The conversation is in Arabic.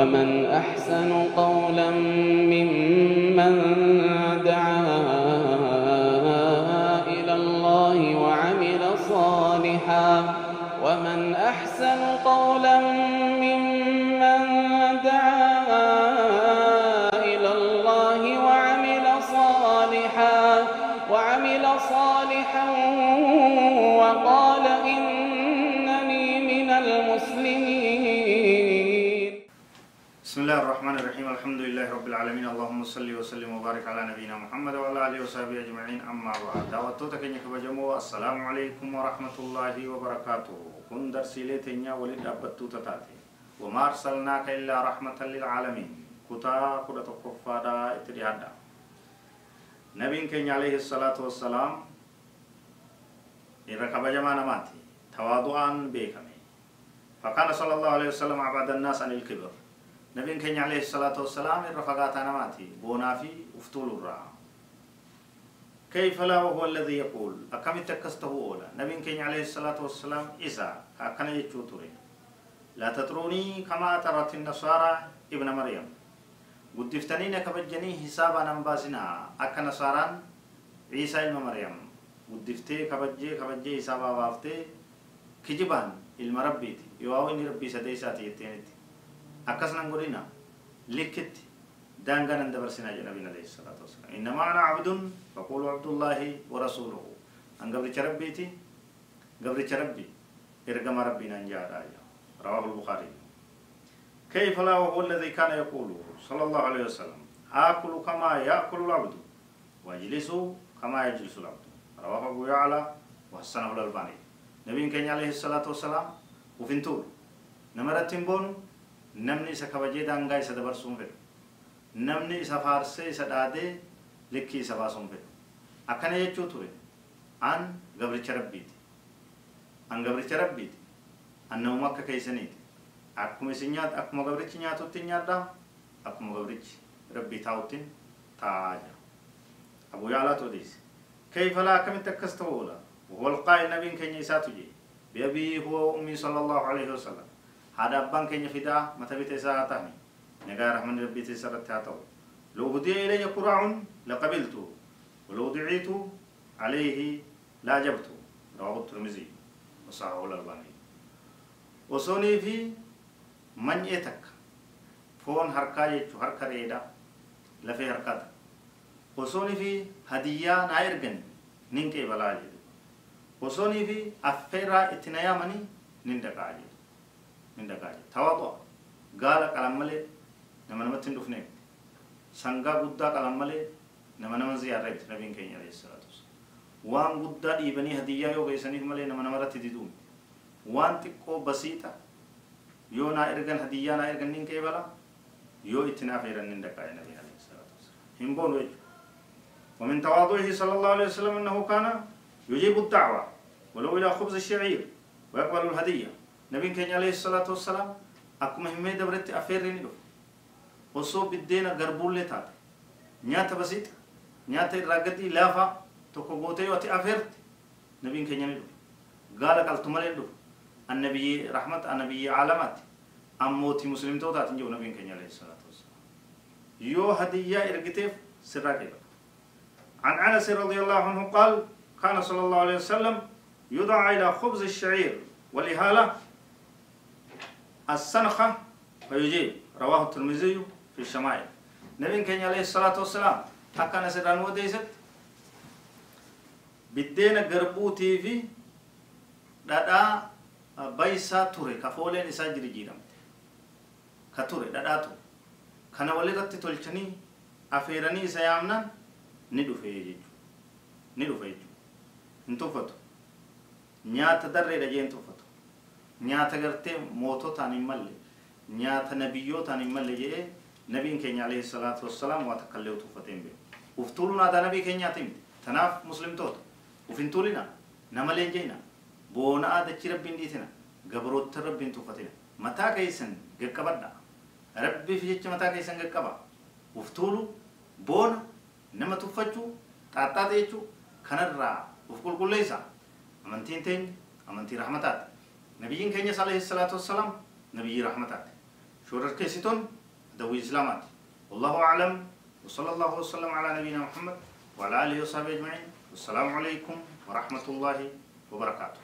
ومن أحسن قولا ممن دعا إلى الله وعمل صالحا ومن أحسن قولا ممن دعا إلى الله وعمل صالحا وقال إنني من المسلمين. بسم الله الرحمن الرحيم. الحمد لله رب العالمين. اللهم صل وسلم وبارك على نبينا محمد وعلى آله وصحبه أجمعين. أما بعد دعوتك إنك بجمو السلام عليكم ورحمة الله وبركاته. كن درسيلتنا ولد أبتو تتاتي وما أرسلناك إلا رحمة للعالمين. كتا كتا تقفادا اتريادا نبي كين عليه الصلاة والسلام إركب جمانا ماتي تواضعا بيكمي فكان صلى الله عليه وسلم عبد الناس عن الكبر. نبي كين عليه الصلاة والسلام الرفقات نماتي بونافي افتول الرعا كيف لا وهو الذي يقول أكم تكسته أولا. نبي كين عليه الصلاة والسلام إسا أكن يتشوتري لا تطروني كما ترت النصارى ابن مريم قدفتنين كبجني حسابا نمباسنا أكن نصارى عيسى ابن مريم قدفتي كبجي حسابا وافتي كجبان المربيت يواوين ربي سديساتي يتينتي أكسنا نقولنا لكت دانغان اندبرسنا جنبنا عليه الصلاة والسلام إنما أنا عبد فقولوا عبد الله ورسوله أن قبل ربيتي إرقم ربنا نجاد آية رواه البخاري. كيف لا وهو الذي كان يقول صلى الله عليه وسلم آكل كما يأكل العبد واجلس كما يجلس العبد رواه أبو يعلى وحسنه الألباني. نبي كان عليه الصلاة والسلام وفنتور نمرت بون نمني سكبجي دانغاي سدبرسون فد نمني سفارسي سدادي لكي سباسون فد أكن يجو توري أن غبرچ ربيتي أنه مكة كيسنيت أكم سنيات أكم غبرچ نياتو تنيادا أكم غبرچ ربي تاوتين تاجا. أبو يعلى توديس كيف لا كم تكستولا وهو القائل نبي كن يساتجي بأبي هو أمي صلى الله عليه وسلم. هذا أبان كن يفدا متى بتساعتني نجار رحمن ربي تسرتها لو هدي إلي قرع لقبلته ولو دعيت عليه لا جبته رواه الترمذي وصححه الألباني. وصوني في من يتك فون حركة حركة ريدا لفي حركة وصوني في هدية نايرجن نينكي بلاجي وصوني في أفرا اتنايا مني نندقاجي تواضع قال كلام ملء نمن متن دفنه سانغا غودا كلام ملء نمن من زيارة نبي كين عليه الصلاة والسلام وان غودا ديبني هدية يو بيسني ملء نمن مرت تديدون وان تكو بسيطة يو نا إرجن هدية نا إرجن نينكي بلا يو اتنا فيرن نندقاي نبي عليه الصلاة والسلام هم وجه. ومن تواضعه صلى الله عليه وسلم أنه كان يجيب الدعوة ولو إلى خبز الشعير ويقبل الهدية. نبي كان عليه الصلاة والسلام أكما همي دبرت أفيرين له وصو بدينا غربول لتات نيات بسيط نيات راغتي لافا توكو غوتي وتي أفيرت. نبي كان له قال قالتمل له النبي رحمة النبي علامات أموتي مسلم توتا تنجو. نبي كان عليه الصلاة والسلام يو هدية إرغتيف سراكي. عن أنس رضي الله عنه قال كان صلى الله عليه وسلم يدعى إلى خبز الشعير والإهالة السنخة فيجيب رواه الترمذي في الشمائل. نبي كان عليه الصلاة والسلام أكان سران وديست بدينا غربوتي في دادا بايسا توري كفولين إسا جريجيرم كتوري دادا تو كان ولدت تلچني أفيراني سيامنا ندو فيجي انتوفتو نيات دري رجين توفتو نيات غرتي موتو تاني ملي نيات نبيو تاني ملي جي نبي كين عليه الصلاة والسلام واتكلوا توفتين بي وفتولنا دا نبي كين ياتيم تناف مسلم توت وفنتولنا نملين جينا بونا دا ربين ديتنا قبروت ربين توفتين متى كيسن قبدا ربي في جيش متى كيسن قبا وفتولو بونا نما توفتو تاتا ديچو كنرا وفقل كل ليس أمانتين تين أمانتي رحمتات نبيين كينيا عليه الصلاة والسلام نبي رحمتات شورر كيسيتون دوي إسلامات والله أعلم وصلى الله وسلم على نبينا محمد وعلى آله وصحبه أجمعين والسلام عليكم ورحمة الله وبركاته